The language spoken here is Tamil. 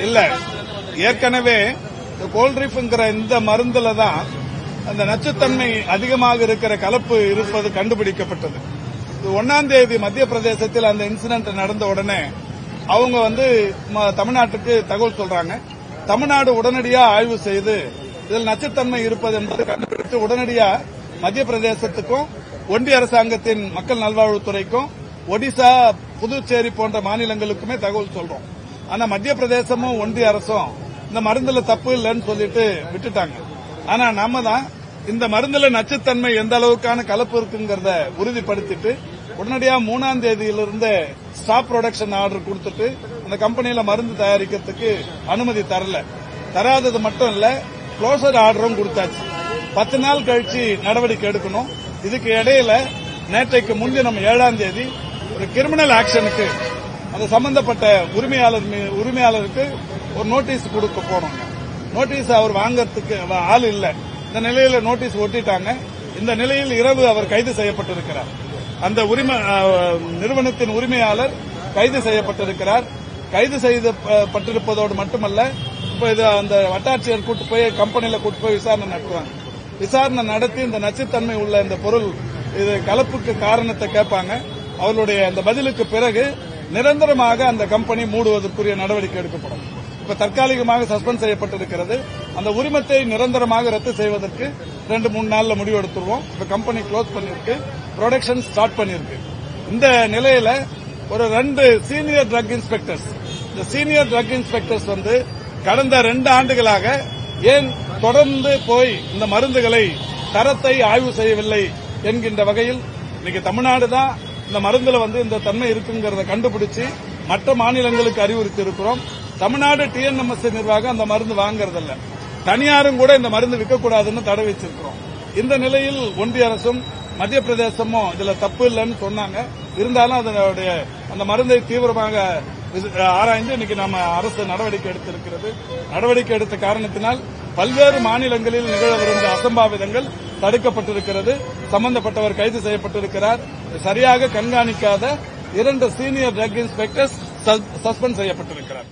இல்ல, ஏற்கனவே கோல்ட்ரிஃப்ங்கிற இந்த மருந்துல தான் அந்த நச்சுத்தன்மை அதிகமாக இருக்கிற கலப்பு இருப்பது கண்டுபிடிக்கப்பட்டது. 1ஆம் தேதி மத்திய பிரதேசத்தில் அந்த இன்சிடென்ட் நடந்த உடனே அவங்க தமிழ்நாட்டுக்கு தகவல் சொல்றாங்க. தமிழ்நாடு உடனடியா ஆய்வு செய்து இதில் நச்சுத்தன்மை இருப்பது என்பதை கண்டுபிடித்து உடனடியா மத்திய பிரதேசத்துக்கும் ஒன்றிய அரசாங்கத்தின் மக்கள் நல்வாழ்வுத்துறைக்கும் ஒடிசா, புதுச்சேரி போன்ற மாநிலங்களுக்குமே தகவல் சொல்றோம். ஆனா மத்திய பிரதேசமும் ஒன்றிய அரசும் இந்த மருந்துல தப்பு இல்லைன்னு சொல்லிட்டு விட்டுட்டாங்க. ஆனா நாம தான் இந்த மருந்துல நச்சுத்தன்மை எந்த அளவுக்கான கலப்பு இருக்குங்கிறத உறுதிப்படுத்திட்டு உடனடியா 3ஆம் தேதியிலிருந்து ஸ்டாப் ப்ரொடக்ஷன் ஆர்டர் கொடுத்துட்டு அந்த கம்பெனியில மருந்து தயாரிக்கிறதுக்கு அனுமதி தராதது மட்டும் இல்ல, க்ளோசர் ஆர்டரும் கொடுத்தாச்சு. 10 நாள் கழிச்சு நடவடிக்கை எடுக்கணும். இதுக்கு இடையில நேற்றைக்கு முன்தினம் 7ஆம் தேதி ஒரு கிரிமினல் ஆக்ஷனுக்கு அது சம்பந்தப்பட்ட உரிமையாளருக்கு ஒரு நோட்டீஸ் கொடுக்க போனோம். நோட்டீஸ் அவர் வாங்கறதுக்கு ஆள் இல்ல. இந்த நிலையில நோட்டீஸ் ஒட்டிட்டாங்க. இந்த நிலையில் இரவு அவர் கைது செய்யப்பட்டிருக்கிறார். அந்த நிறுவனத்தின் உரிமையாளர் கைது செய்யப்பட்டிருக்கிறார். கைது செய்யப்பட்டிருப்பதோடு மட்டுமல்ல, இப்ப இது அந்த வட்டாட்சியர் கூட்டு போய் கம்பெனியில கூட்டு போய் விசாரணை நடத்துவாங்க. விசாரணை நடத்தி இந்த நச்சுத்தன்மை உள்ள இந்த பொருள் இது கலப்புக்கு காரணத்தை கேட்பாங்க. அவர்களுடைய அந்த பதிலுக்கு பிறகு நிரந்தரமாக அந்த கம்பெனி மூடுவதற்குரிய நடவடிக்கை எடுக்கப்படும். இப்ப தற்காலிகமாக சஸ்பெண்ட் செய்யப்பட்டிருக்கிறது. அந்த உரிமத்தை நிரந்தரமாக ரத்து செய்வதற்கு 2-3 நாள்ல முடிவெடுத்துருவோம். இப்ப கம்பெனி க்ளோஸ் பண்ணிருக்கு, ப்ரொடக்ஷன் ஸ்டார்ட் பண்ணிருக்கு. இந்த நிலையில ஒரு 2 சீனியர் ட்ரக் இன்ஸ்பெக்டர்ஸ், இந்த சீனியர் ட்ரக் இன்ஸ்பெக்டர்ஸ் கடந்த 2 ஆண்டுகளாக ஏன் தொடர்ந்து போய் இந்த மருந்துகளை தரத்தை ஆய்வு செய்யவில்லை என்கின்ற வகையில் இன்னைக்கு தமிழ்நாடு தான் இந்த மருந்துல இந்த தன்மை இருக்குங்கிறத கண்டுபிடிச்சு மற்ற மாநிலங்களுக்கு அறிவுறுத்தி இருக்கிறோம். தமிழ்நாடு டிஎன்எம்எஸ் நிர்வாகம் அந்த மருந்து வாங்கறதில்ல. தனியாரும் கூட இந்த மருந்து விற்கக்கூடாதுன்னு தடை வச்சிருக்கிறோம். இந்த நிலையில் ஒன்றிய அரசும் மத்திய பிரதேசமும் இதுல தப்பு இல்லைன்னு சொன்னாங்க. இருந்தாலும் அதனுடைய அந்த மருந்தை தீவிரமாக ஆராய்ந்து இன்னைக்கு நாம அரசு நடவடிக்கை எடுத்திருக்கிறது. நடவடிக்கை எடுத்த காரணத்தினால் பல்வேறு மாநிலங்களில் நிகழவிருந்த அசம்பாவிதங்கள் தடுக்கப்பட்டிருக்கிறது. சம்பந்தப்பட்டவர் கைது செய்யப்பட்டிருக்கிறார். சரியாக கண்காணிக்காத 2 சீனியர் ட்ரக் இன்ஸ்பெக்டர்ஸ் சஸ்பெண்ட் செய்யப்பட்டிருக்கிறார்.